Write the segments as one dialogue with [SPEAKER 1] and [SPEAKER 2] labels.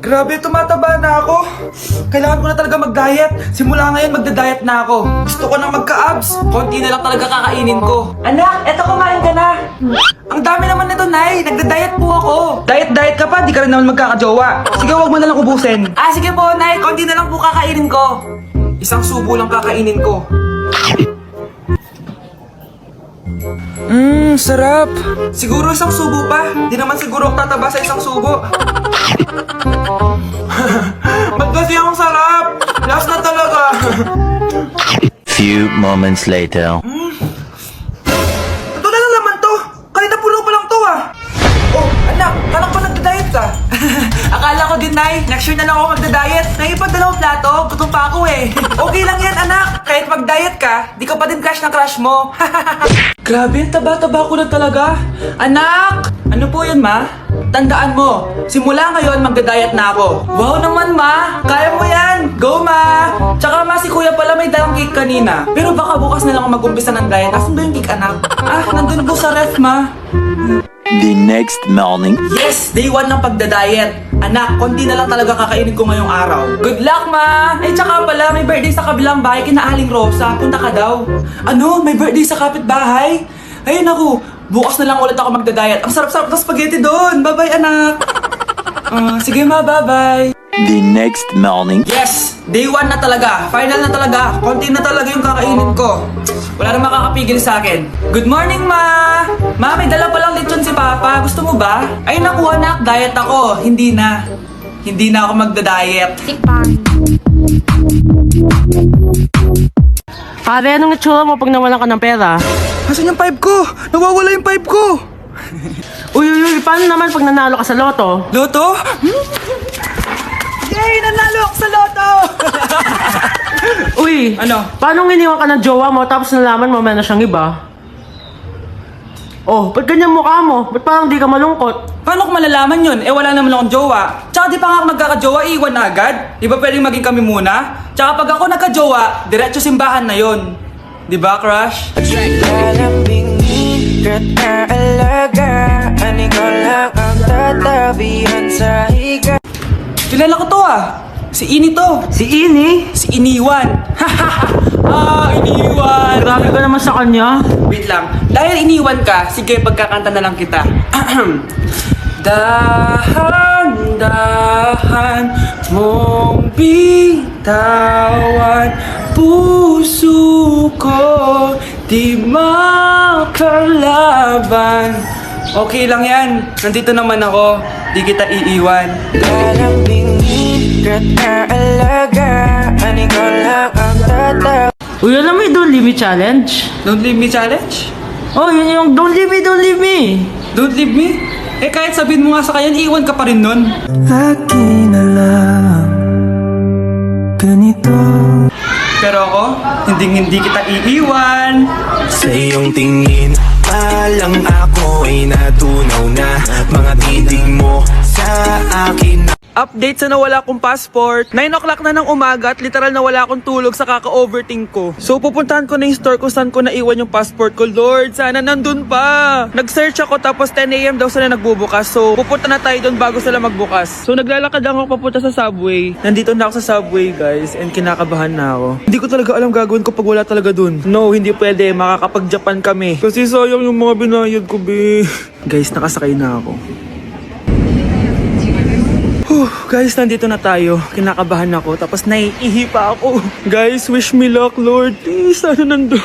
[SPEAKER 1] Grabe, tumataba na ako. Kailangan ko na talaga mag-diet. Simula ngayon, magda-diet na ako. Gusto ko nang magka-abs. Konti na lang talaga kakainin ko. Anak, eto kumain ka na. Ang dami naman nito, Nay. Nagda-diet po ako. Diet ka pa, di ka rin naman magkakajowa. Sige, wag mo na lang ubusin. Sige po, Nay. Konti na lang po kakainin ko. Isang subo lang kakainin ko. Sarap. Siguro isang subo pa. Di naman siguro ako tataba sa isang subo. Ba't kasi ang sarap? Last na talaga.
[SPEAKER 2] Few moments later.
[SPEAKER 1] Ito na lang naman to. Kanina puno pa lang to ah. Oh, anak, anak pa nagda-diet ka? Akala ko din, Nay. Next year na lang ako magda-diet. Naipag-dalawang plato, gutom pa ako eh. Okay lang yan, anak. Kahit mag-diet ka, di ka pa din crush ng crush mo. Grabe, taba-taba ko na talaga. Anak! Ano po yun, Ma? Tandaan mo, simula ngayon magda-diet na ako. Wow naman, Ma! Kaya mo yan! Go, Ma! Tsaka, Ma, si Kuya pala may dalang cake kanina. Pero baka bukas na lang ako mag-umpisa ng diet. Asan ba yung cake, anak? Nandun po sa ref, Ma.
[SPEAKER 2] The next morning.
[SPEAKER 1] Yes! Day 1 ng pagda-diet. Anak, konti na lang talaga kakainin ko ngayong araw. Good luck, Ma! Tsaka pala, may birthday sa kabilang bahay kina Aling Rosa. Punta ka daw. Ano? May birthday sa kapitbahay? Ay, naku. Bukas na lang ulit ako magda-diet. Ang sarap-sarap ng spaghetti doon. Bye-bye, anak. Sige, Ma. Bye-bye.
[SPEAKER 2] The next morning.
[SPEAKER 1] Yes! Day 1 na talaga. Final na talaga. Konti na talaga yung kakainin ko. Wala na makakapigil sa akin. Good morning, Ma! Ma, may dala palang lechon si Papa. Gusto mo ba? Ay, naku, anak. Diet ako. Hindi na. Hindi na ako magda-diet.
[SPEAKER 3] Pare, anong itsura mo pag nawalan ka ng pera?
[SPEAKER 1] Nasaan yung 5 ko? Nawawala yung 5 ko!
[SPEAKER 3] Uy, paano naman pag nanalo ka sa loto?
[SPEAKER 1] Loto? Yay! Nanalo ako sa loto!
[SPEAKER 3] Uy,
[SPEAKER 1] Ano?
[SPEAKER 3] paano iniwan ka ng jowa mo tapos nalaman mo meron na siyang iba? Oh, ba't ganyan mukha mo? Ba't parang di ka malungkot?
[SPEAKER 1] Paano ko malalaman yun? Wala naman akong jowa. Tsaka di pa nga ako magkakajowa, iwan na agad. Di ba pwedeng maging kami muna? Tsaka pag ako nagkajowa, diretso simbahan na yun. Di ba, crush?
[SPEAKER 4] Lalambingin ka't aalagaan, ikaw lang ang tatabihan sa higa.
[SPEAKER 1] Kilala ko to ah. Si Ini to.
[SPEAKER 3] Si Ini?
[SPEAKER 1] Si Iniwan. Iniwan.
[SPEAKER 3] Grabe ka naman sa kanya.
[SPEAKER 1] Wait lang. Dahil iniwan ka, sige, pagkakanta na lang kita. Dahan-dahan mong bitawan, puso ko di makalaban. Okay lang yan. Nandito naman ako. Di kita iiwan.
[SPEAKER 4] Lalambingin ka't aalagaan, ikaw lang ang tatabihan.
[SPEAKER 3] Uy, alam mo yung Don't Leave Me Challenge?
[SPEAKER 1] Don't leave me challenge?
[SPEAKER 3] Oh, yun yung Don't Leave Me, Don't Leave Me.
[SPEAKER 1] Don't leave me? Kahit sabihin mo nga sa kanya, iiwan ka pa rin nun.
[SPEAKER 4] Akin na lang ganito.
[SPEAKER 1] Pero ako, hindi kita iiwan.
[SPEAKER 4] Sa iyong tingin, palang ako ay natunaw na. Mga titig mo sa akin na.
[SPEAKER 1] Update sa nawala kong passport. 9 o'clock na ng umaga at literal na wala akong tulog sa kaka-overthink ko. So pupuntahan ko na yung store kung saan ko naiwan yung passport ko. Lord, sana nandun pa. Nag-search ako tapos 10 AM daw sila nagbubukas. So pupunta na tayo doon bago sila magbukas. So naglalakad lang ako papunta sa subway. Nandito na ako sa subway, guys, and kinakabahan na ako. Hindi ko talaga alam gagawin ko pag wala talaga doon. No, hindi pwede. Makakapag-Japan kami. Kasi sayang yung mga binayad ko, be. Guys, nakasakay na ako. Guys, nandito na tayo. Kinakabahan ako. Tapos naiihi pa ako. Guys, wish me luck, Lord. Please, sana nandun.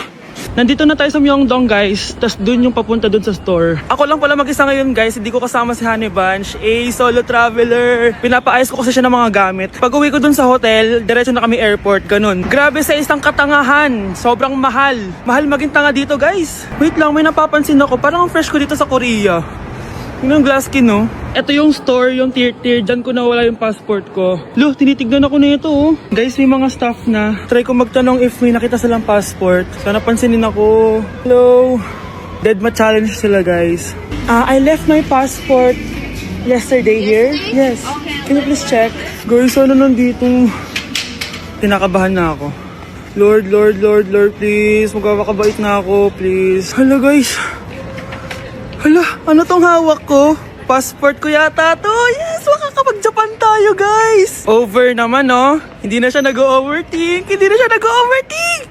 [SPEAKER 1] Nandito na tayo sa Myeongdong, guys. Tapos dun yung papunta dun sa store. Ako lang pala mag-isa ngayon, guys. Hindi ko kasama si Honey Bunch. Solo traveler. Pinapaayos ko kasi siya ng mga gamit. Pag uwi ko dun sa hotel, diretso na kami airport. Ganun. Grabe sa isang katangahan. Sobrang mahal. Mahal maging tanga dito, guys. Wait lang, may napapansin ako. Parang ang fresh ko dito sa Korea. Yung glass skin, no? Ito yung store, yung tier. Diyan ko nawala yung passport ko. Lo, tinitignan ako na ito, oh. Guys, may mga staff na. Try ko magtanong if may nakita silang passport. Sana pansinin ako. Hello? Deadma challenge sila, guys. I left my passport yesterday here. Yes. Can you please check? Guys, ano nandito? Kinakabahan na ako. Lord, please. Magkakabait na ako, please. Hala, guys. Hala, ano tong hawak ko? Passport ko yata to. Yes, makakapag-Japan tayo, guys. Over naman, no? Hindi na siya nag-overthink.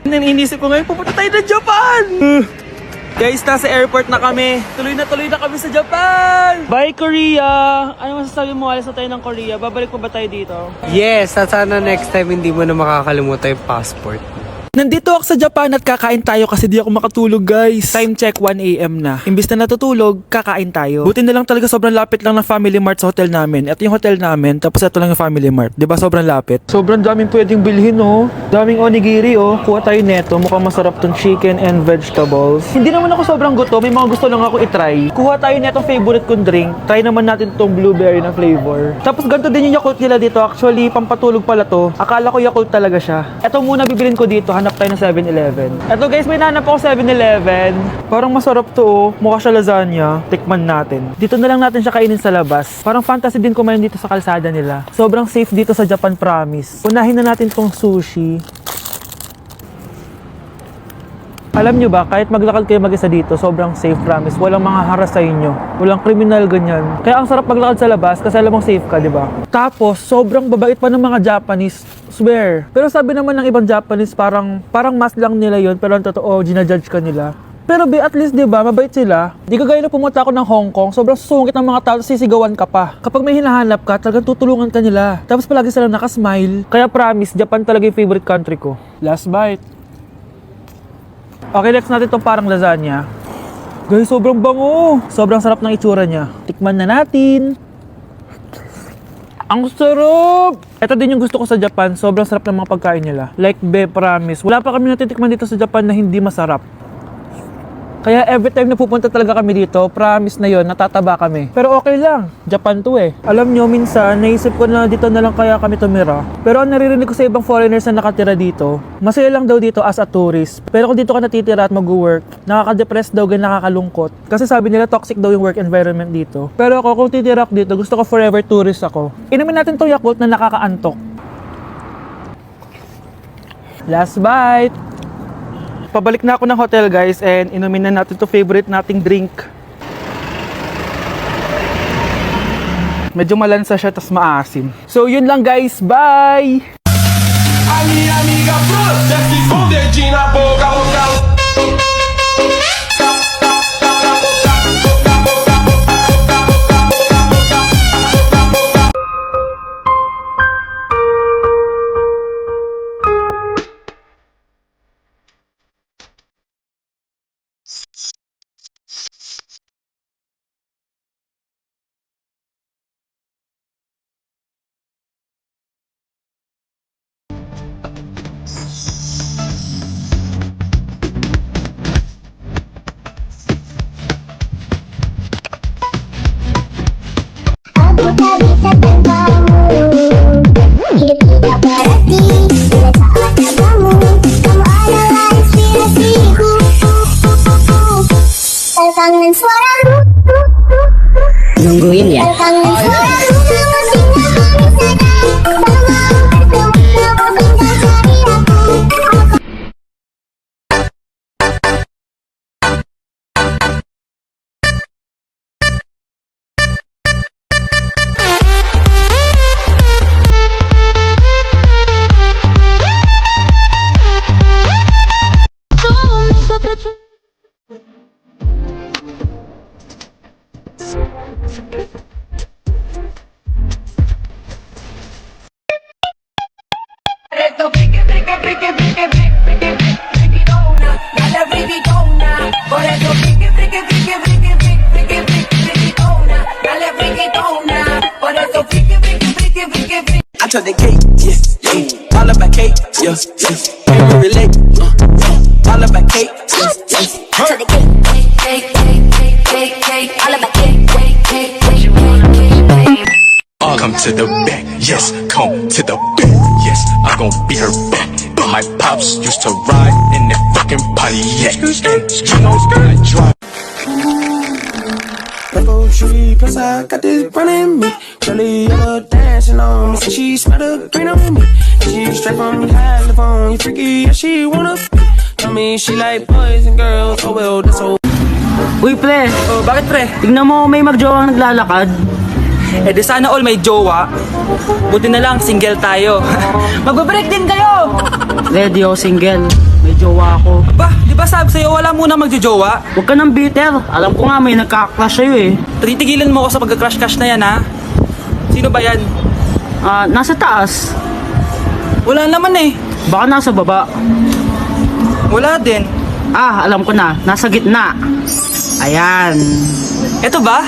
[SPEAKER 1] Inisip ko ngayon, pupunta tayo ng Japan. Guys, nasa airport na kami. Tuloy na kami sa Japan. Bye, Korea. Ano masasabi mo? Alas na tayo ng Korea. Babalik pa ba tayo dito?
[SPEAKER 3] Yes, at sana next time hindi mo na makakalimutan yung passport.
[SPEAKER 1] Nandito ako sa Japan at kakain tayo kasi di ako makatulog, guys. Time check, 1 AM na. Imbis na natutulog, kakain tayo. Buti na lang talaga sobrang lapit lang ng Family Mart sa hotel namin. Ito yung hotel namin, tapos ito lang yung Family Mart. Diba sobrang lapit? Sobrang daming pwedeng bilhin, oh. Daming onigiri, oh. Kuha tayo neto. Mukhang masarap tong chicken and vegetables. Hindi naman ako sobrang gusto. May mga gusto lang ako itry. Kuha tayo netong favorite kong drink. Try naman natin tong blueberry na flavor. Tapos ganito din yung Yakult nila dito. Actually, pampatulog pala to. Akala ko Yakult talaga siya. Ito muna bibilin ko dito. Hanap tayo ng 7-Eleven. Ito guys, may nanap ako 7-Eleven. Parang masarap to, oh. Mukha siya lasagna. Tikman natin. Dito na lang natin siya kainin sa labas. Parang fantasy din kumain dito sa kalsada nila. Sobrang safe dito sa Japan, promise. Unahin na natin tong sushi. Alam nyo ba, kahit maglakad kayo mag-isa dito, sobrang safe, promise. Walang mga haras sa inyo. Walang kriminal, ganyan. Kaya ang sarap maglakad sa labas kasi alam mong safe ka, di ba? Tapos, sobrang babait pa ng mga Japanese. Swear. Pero sabi naman ng ibang Japanese, parang mas lang nila yon, pero ang totoo, ginajudge ka nila. Pero at least, di ba, mabait sila. Di kagaya na pumunta ako ng Hong Kong, sobrang susungit ng mga tao, sisigawan ka pa. Kapag may hinahanap ka, talagang tutulungan ka nila. Tapos palagi sila nakasmile. Kaya promise, Japan talaga yung favorite country ko. Last bite. Okay, next natin itong parang lasagna. Guys, sobrang bango. Sobrang sarap ng itsura niya. Tikman na natin. Ang sarap! Ito din yung gusto ko sa Japan. Sobrang sarap ng mga pagkain nila. Like, promise. Wala pa kami natitikman dito sa Japan na hindi masarap. Kaya every time na pupunta talaga kami dito, promise na yon, natataba kami. Pero okay lang, Japan to eh. Alam nyo, minsan, naisip ko na dito na lang kaya kami tumira. Pero ang naririnig ko sa ibang foreigners na nakatira dito, masaya lang daw dito as a tourist. Pero kung dito ka natitira at mag-work, nakaka-depress daw, nakakalungkot. Kasi sabi nila toxic daw yung work environment dito. Pero ako, kung titira ako dito, gusto ko forever tourist ako. Inumin natin to Yakult na nakakaantok. Last bite! Pabalik na ako ng hotel, guys, and inumin na natin to favorite nating drink. Medyo malansa siya, tas maasim. So, yun lang, guys. Bye!
[SPEAKER 5] A minha amiga Bruna se esconde na boca,
[SPEAKER 6] Aku tak bisa tanpamu. Hidup tidak berarti bila tak ada kamu. Kamu adalah inspirasiku. Terkangen suaramu.
[SPEAKER 7] Nungguin ya.
[SPEAKER 6] Terkangen suaramu. Tinggal manis saja. Tak mau bertemu, tinggal cari aku.
[SPEAKER 4] I took the cake, yeah. All about cake, yeah. Can't relate, all about cake, yeah.
[SPEAKER 6] To the cake, all about cake,
[SPEAKER 5] Come to the back, yes, come to the back, yes, I'm gon' be her back. My pops used to ride in that fucking Pontiac, and you know I drive.
[SPEAKER 7] old tree. Plus I got this running me. Really ever dancing on me. Say she smell the green on me. She straight from California. Freaky, yeah, she wanna be. Tell me she like boys and girls. Oh well, that's all.
[SPEAKER 3] Uy, pre.
[SPEAKER 1] Oh, bakit pre?
[SPEAKER 3] Tignan mo may magjowang naglalakad.
[SPEAKER 1] Eh di sana all may jowa. Buti na lang, single tayo. Magbe-break din kayo!
[SPEAKER 3] Ready o single. May jowa ako.
[SPEAKER 1] Ba, di ba sabi sa'yo wala muna magjojowa?
[SPEAKER 3] Huwag ka nang bitter. Alam ko nga may nagkakrush sa'yo eh.
[SPEAKER 1] Titigilan mo ako sa pagka-crush-crush na yan ha? Sino ba yan?
[SPEAKER 3] Nasa taas.
[SPEAKER 1] Wala naman eh.
[SPEAKER 3] Baka nasa baba.
[SPEAKER 1] Wala din.
[SPEAKER 3] Alam ko na. Nasa gitna. Ayan.
[SPEAKER 1] Eto ba?